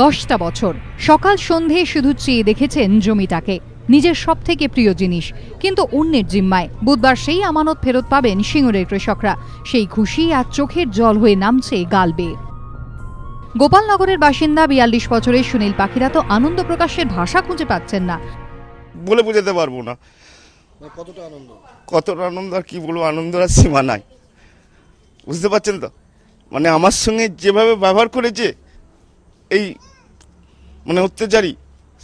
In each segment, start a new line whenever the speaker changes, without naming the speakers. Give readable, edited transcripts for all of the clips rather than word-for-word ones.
10টা বছর সকাল সন্ধে শুধু চেয়ে দেখেছেন জমিটাকে, নিজের সবথেকে প্রিয় জিনিস, কিন্তু অন্যের জিম্মায়। বুধবার সেই আমানত ফেরত পাবেন সিঙ্গুরের কৃষকরা। সেই খুশি আর চোখের জল হয়ে নামছে গাল বেয়ে। গোপালনগরের বাসিন্দা 42 বছরের সুনীল পাখিরা তো আনন্দ প্রকাশের ভাষা খুঁজে পাচ্ছেন না।
বলে বোঝাতে পারবো না কতটা আনন্দ, আর কি বলবো, আনন্দের আর সীমা নাই। বুঝতে পারছেন তো, মানে আমার সঙ্গে যেভাবে ব্যবহার করেছে এই মানে অত্যাচারী,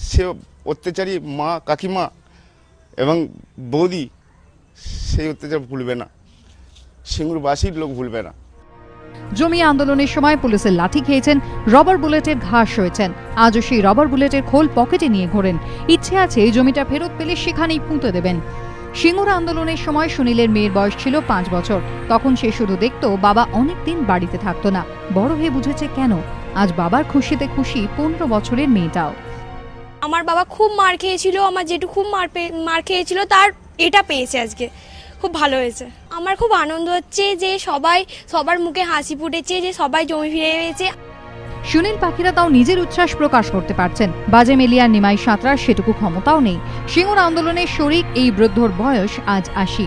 সে অত্যাচারী মা, কাকিমা এবং বৌদি, সেই অত্যাচার ভুলবে না, সিঙ্গুরবাসীর লোক ভুলবে না।
জমি আন্দোলনের সময় পুলিশের লাঠি খেয়েছেন, রবার বুলেটের ঘাস হয়েছেন। আজও সেই রবার বুলেটের খোল পকেটে নিয়ে ঘোরেন। ইচ্ছে আছে এই জমিটা ফেরত পেলে সেখানেই পুঁতে দেবেন। সিঙ্গুর আন্দোলনের সময় সুনীলের মেয়ের বয়স ছিল 5 বছর। তখন সে শুধু দেখতো বাবা অনেকদিন বাড়িতে থাকতো না। বড় হয়ে বুঝেছে কেন। আজ বাবার খুশিতে খুশি 15 বছরের মেয়েটাও।
আমার বাবা খুব মার খেয়েছিল, আমার জেঠু খুব মার খেয়েছিল, তার এটা পেয়েছে আজকে, খুব ভালো হয়েছে। আমার খুব আনন্দ হচ্ছে যে সবার মুখে হাসি ফুটেছে, যে সবাই জমি ফিরে পেয়েছে।
সুনীল পাখিরা তাও নিজের উচ্ছ্বাস প্রকাশ করতে পারছেন। বাজে মেলিয়ার নিমাই সাঁতরার সেটুকু ক্ষমতাও নেই। সিঙ্গুর আন্দোলনের শরিক এই বৃদ্ধর বয়স আজ 80।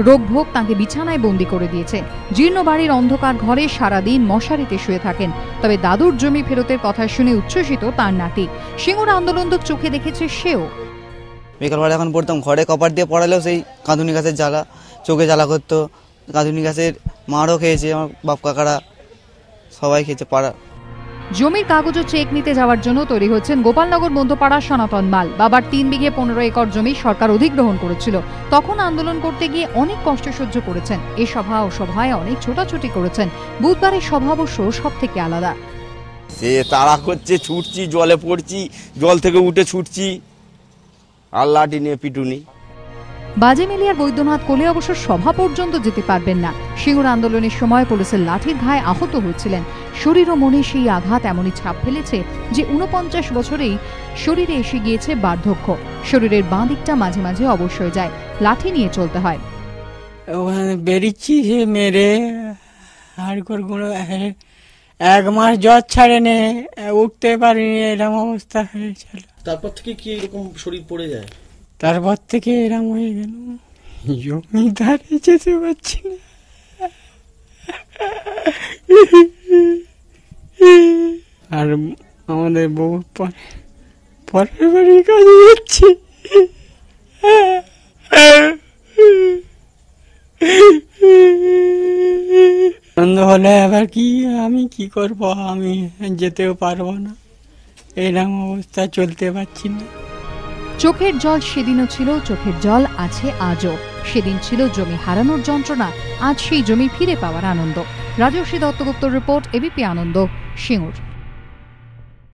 রোগ ভোগ তাঁকে বিছানায় বন্দি করে দিয়েছে। জীর্ণ বাড়ির অন্ধকার ঘরে সারাদিন মশারিতে শুয়ে থাকেন। তবে দাদুর জমি ফেরতের কথা শুনে উচ্ছ্বসিত তার নাতি। সিঙ্গুর আন্দোলন তো চোখে দেখেছে সেও।
বিকালবেলা এখন পড়তাম, ঘরে কপার দিয়ে পড়ালেও সেই কাঁদুনি গাছের জ্বালা, চোখে জ্বালা করতো। কাঁদুনি গাছের মারও খেয়েছে, আমার বাপ কাকারা সবাই খেয়েছে পাড়া।
জমির কাগজ ও চেক নিতে যাওয়ার জন্য তৈরি হচ্ছেন গোপালনগর মধ্যপাড়ার সনাতন মাল। বাবার 3 বিঘে 15 একর জমি সরকার অধিগ্রহণ করেছিল। তখন আন্দোলন করতে গিয়ে অনেক কষ্ট সহ্য করেছেন। এ সভা ও সভায় অনেক ছোটাছুটি করেছেন। বুধবারের সভা অবশ্য সব থেকে আলাদা।
সে তাড়া করছে, ছুটছি, জলে পড়ছি, জল থেকে উঠে ছুটছি, আর লাঠি নিয়ে পিটুনি।
বাজে মেলিয়ার বৈদ্যনাথ কোলে অবশ্য সভা পর্যন্ত যেতে পারবেন না। সিঙ্গুর আন্দোলনের সময় পুলিশের লাঠির ঘায়ে আহত হয়েছিলেন। শরীর ও মনে সেই আঘাত এমনই ছাপ ফেলেছে যে 49 বছরেই শরীরে এসে গিয়েছে বার্ধক্য। শরীরের বাঁ দিকটা মাঝে মাঝে অবশ হয়ে যায়, লাঠি নিয়ে চলতে হয়।
ওখানে বেরিয়েছি সে মেরে হাড়গোড় গুঁড়ো, 1 মাস জ্বর ছাড়ে নে, উঠতে পারিনি, এরকম অবস্থা হয়েছিল।
তারপর থেকে কি এরকম শরীর পড়ে যায়?
তারপর থেকে এরকম হয়ে গেল, জমিদারে যেতে পারছি না। আর আমাদের বউ পরের বাড়ির কাজে যাচ্ছে। আনন্দ হলে আবার কি, আমি কি করব, আমি যেতেও পারবো না, এরকম অবস্থা, চলতে পারছি না।
চোখের জল সেদিনও ছিল, চোখের জল আছে আজও। সেদিন ছিল জমি হারানোর যন্ত্রণা, আজ সেই জমি ফিরে পাওয়ার আনন্দ। রাজশ্রী দত্তগুপ্তর রিপোর্ট, এবিপি আনন্দ, সিঙ্গুর।